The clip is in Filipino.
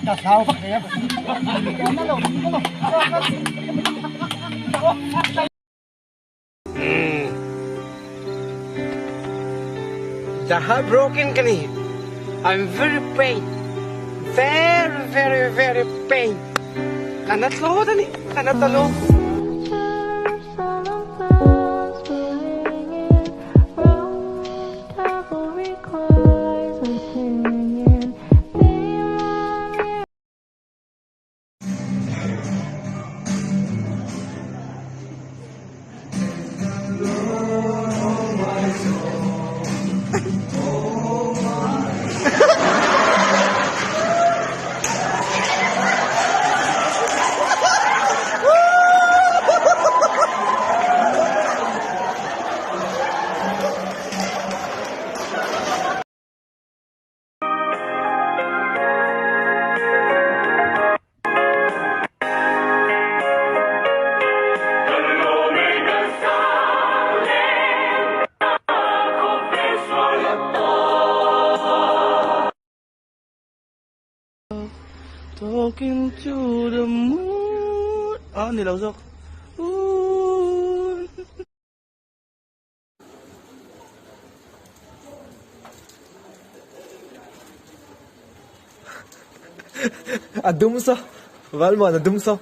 The heartbroken ka ni. I'm very pain. Very pain. Kanatlo tani. Kanatlo. Talking to the moon. Ah, nilausok. Adumso. Valmo, adumso.